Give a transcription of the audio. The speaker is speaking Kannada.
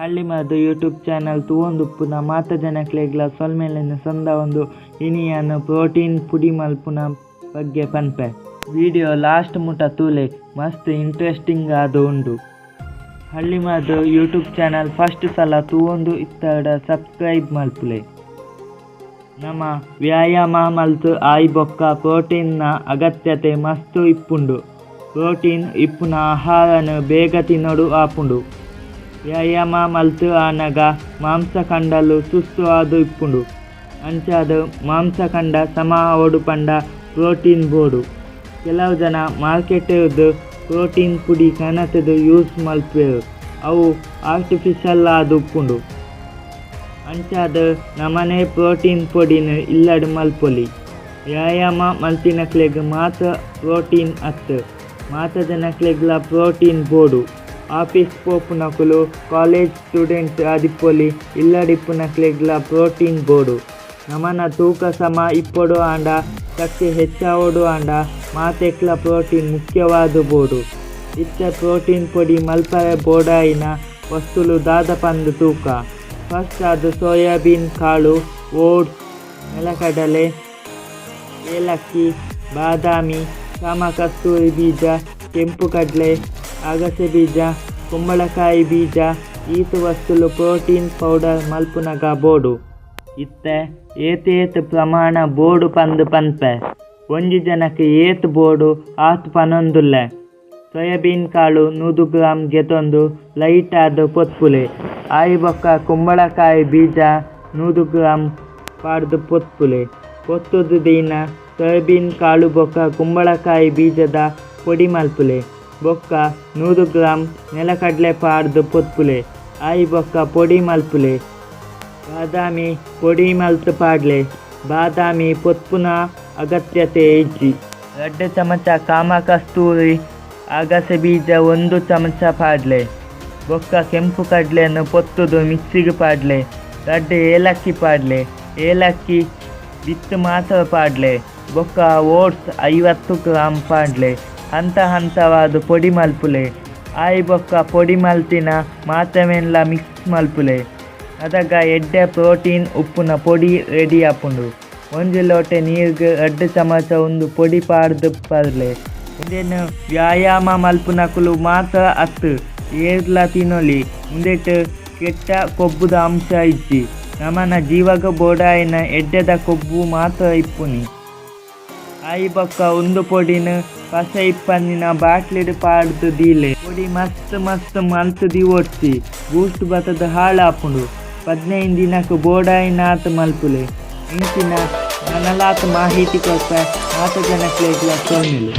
ಹಳ್ಳಿ ಮದ್ದು ಯೂಟ್ಯೂಬ್ ಚಾನಲ್ ತೂವೊಂದುಪ್ಪುನ ಮಾತ ಜನಕ್ಲೆಗ್ಲ ಸೊಲ್ಮೆಲಿನ ಸಂದ ಒಂದು ಇನಿಯನು ಪ್ರೋಟೀನ್ ಪುಡಿ ಮಲ್ಪುನ ಬಗ್ಗೆ ಪನ್ಪೆ. ವಿಡಿಯೋ ಲಾಸ್ಟ್ ಮುಟ ತೂಲೆ ಮಸ್ತ್ ಇಂಟ್ರೆಸ್ಟಿಂಗ್ ಆದು ಉಂಡು. ಹಳ್ಳಿ ಮದ್ದು ಯೂಟ್ಯೂಬ್ ಚಾನಲ್ ಫಸ್ಟ್ ಸಲ ತೂವೊಂದು ಇತ್ತಡ ಸಬ್ಸ್ಕ್ರೈಬ್ ಮಲ್ಪುಲೆ. ನಮ್ಮ ವ್ಯಾಯಾಮ ಮಲ್ತು ಆಯ್ ಬೊಕ್ಕ ಪ್ರೋಟೀನ್ನ ಅಗತ್ಯತೆ ಮಸ್ತ್ ಇಪ್ಪುಂಡು. ಪ್ರೋಟೀನ್ ಇಪ್ಪುನ ಆಹಾರನ ಬೇಗ ತಿನ್ನೋಡು ಆಪುಂಡು. ವ್ಯಾಯಾಮ ಮಲ್ತು ಆನಗ ಮಾಂಸ ಕಂಡಲು ಸುಸ್ತು ಆದು ಇಪ್ಪುಂಡು. ಅಂಚಾದ ಮಾಂಸ ಕಂಡ ಸಮ ಓಡು ಪಂಡ ಪ್ರೋಟೀನ್ ಬೋಡು. ಕೆಲವು ಜನ ಮಾರ್ಕೆಟ್ದು ಪ್ರೋಟೀನ್ ಪುಡಿ ಕನತದು ಯೂಸ್ ಮಲ್ಪೇರು. ಅವು ಆರ್ಟಿಫಿಷಿಯಲ್ ಆದು ಉಪ್ಪುಂಡು. ಅಂಚಾದ ನಮನೆ ಪ್ರೋಟೀನ್ ಪೊಡಿನ ಇಲ್ಲಡು ಮಲ್ಪೊಲಿ. ವ್ಯಾಯಾಮ ಮಲ್ತಿನಕ್ಲೆಗ್ ಮಾತ್ರ ಪ್ರೋಟೀನ್ ಅತ್ತು. ಮಾತ ಜನಕ್ಲೆಗ್ಲ ಪ್ರೋಟೀನ್ ಬೋಡು. ಆಫೀಸ್ ಪೋಪುನಕುಲು ಕಾಲೇಜ್ ಸ್ಟೂಡೆಂಟ್ಸ್ ಆದಿಪ್ಪೊಲಿ ಇಲ್ಲಡಿಪ್ಪುನಕ್ಲೆಗ್ಲ ಪ್ರೋಟೀನ್ ಬೋಡು. ನಮನ ತೂಕ ಸಮ ಇಪ್ಪೊಡು ಆಂಡ ಶಕ್ತಿ ಹೆಚ್ಚಾವೋಡು ಆಂಡ ಮಾತೆಕ್ಲ ಪ್ರೋಟೀನ್ ಮುಖ್ಯವಾದ ಬೋಡು. ಇತ್ತ ಪ್ರೋಟೀನ್ ಪೊಡಿ ಮಲ್ಪರೆ ಬೋಡಾಯಿನ ವಸ್ತುಲು ದಾದ ಪಂದು ತೂಕ. ಫಸ್ಟ್ ಅದು ಸೋಯಾಬೀನ್ ಕಾಳು, ಓಟ್ಸ್, ನೆಲಕಡಲೆ, ಏಲಕ್ಕಿ, ಬಾದಾಮಿ, ಸಾಮ ಕಸ್ತೂರಿ ಬೀಜ, ಕೆಂಪು ಕಡಲೆ, ಅಗಸೆ ಬೀಜ, ಕುಂಬಳಕಾಯಿ ಬೀಜ ಈತು ವಸ್ತುಲು ಪ್ರೋಟೀನ್ ಪೌಡರ್ ಮಲ್ಪುನಗ ಬೋಡು. ಇತ್ತೆ ಏತೇತ್ ಪ್ರಮಾಣ ಬೋಡು ಪಂದು ಪನ್ಪೆ. ಒಂಜಿ ಜನಕ್ಕೆ ಏತ್ ಬೋಡು ಆತು ಪನೊಂದುಲ್ಲೆ. ಸೋಯಾಬೀನ್ ಕಾಳು 100 ಗ್ರಾಮ್ ಗೆತೊಂದು ಲೈಟ್ ಆದ ಪೊತ್ಪುಲೆ. ಆಯಿ ಬೊಕ್ಕ ಕುಂಬಳಕಾಯಿ ಬೀಜ 100 ಗ್ರಾಮ್ ಪಾಡ್ದು ಪೊತ್ಪುಲೆ. ಪೊತ್ತುದು ದೀನ ಸೋಯಾಬೀನ್ ಕಾಳು ಬೊಕ್ಕ ಕುಂಬಳಕಾಯಿ ಬೀಜದ ಪೊಡಿ ಮಲ್ಪುಲೆ. ಬೊಕ್ಕ 100 ಗ್ರಾಮ್ ನೆಲಕಡಲೆ ಪಾಡ್ದು ಪೊತ್ಪುಲೆ. ಆಯಿ ಬೊಕ್ಕ ಪೊಡಿ ಮಲ್ಪುಲೆ. ಬಾದಾಮಿ ಪೊಡಿ ಮಲ್ತು ಪಾಡ್ಲೆ. ಬಾದಾಮಿ ಪೊತ್ಪುನ ಅಗತ್ಯತೆ ಹೆಚ್ಚಿ. 2 ಚಮಚ ಕಾಮ ಕಸ್ತೂರಿ ಅಗಸೆ ಬೀಜ 1 ಚಮಚ ಪಾಡ್ಲೆ. ಬೊಕ್ಕ ಕೆಂಪು ಕಡಲೆಯನ್ನು ಪೊತ್ತುದು ಮಿಕ್ಸಿಗೆ ಪಾಡ್ಲೆ. 2 ಏಲಕ್ಕಿ ಪಾಡ್ಲೆ. ಏಲಕ್ಕಿ ಬಿತ್ತು ಮಾತ್ರ ಪಾಡ್ಲೆ. ಬೊಕ್ಕ ಓಟ್ಸ್ 50 ಗ್ರಾಮ್ ಪಾಡ್ಲೆ. ಹಂತ ಹಂತವಾದ ಪೊಡಿ ಮಲ್ಪುಲೆ. ಆಯಿ ಬೊಕ್ಕ ಪೊಡಿ ಮಲ್ತಿನ ಮಾತ್ರವೆಲ್ಲ ಮಿಕ್ಸ್ ಮಲ್ಪುಲೆ. ಅದಾಗ ಎಡ್ಡೆ ಪ್ರೋಟೀನ್ ಉಪ್ಪುನ ಪೊಡಿ ರೆಡಿ ಆಪುಂಡು. 1 ಲೋಟೆ ನೀರಿಗೆ 2 ಚಮಚ ಒಂದು ಪೊಡಿ ಪಾಡ್ದು ಪರ್ಲೆ. ಇಂದೇನು ವ್ಯಾಯಾಮ ಮಲ್ಪುನಕುಲು ಮಾತ್ರ ಅತ್ತು ಏರ್ಲ ತಿನ್ನೊಲಿ. ಮುಂದೆಟ್ಟು ಕೆಟ್ಟ ಕೊಬ್ಬುದ ಅಂಶ ಇಜ್ಜಿ. ನಮನ ಜೀವಗ ಬೋಡಾಯಿನ ಎಡ್ಡೆದ ಕೊಬ್ಬು ಮಾತ್ರ ಇಪ್ಪುನಿ. ಆಯಿ ಬೊಕ್ಕ ಒಂದು ಪೊಡಿನ ಕಸ ಇಪ್ಪಂದಿನ ಬಾಟ್ಲಿಡ್ ಪಾಡ್ದು ದೀಲೆ. ಪೊಡಿ ಮಸ್ತ್ ಮಸ್ತ್ ಮಲ್ತು ದಿವೊಡ್ಸಿ ಬೂಸ್ಟ್ ಬತ್ತದ ಹಾಳಾಪುಂಡು. 15 ದಿನಕ್ಕೆ ಬೋಡಾಯಿನ ಆತ ಮಲ್ಪುಲೆ. ಇಂಚಿನ ನನಲಾತ ಮಾಹಿತಿ ಕೊಡ್ಪ ಮಾತ ಜನಕ್ಲೆಗ್ಲ ಸೋನಿಲು.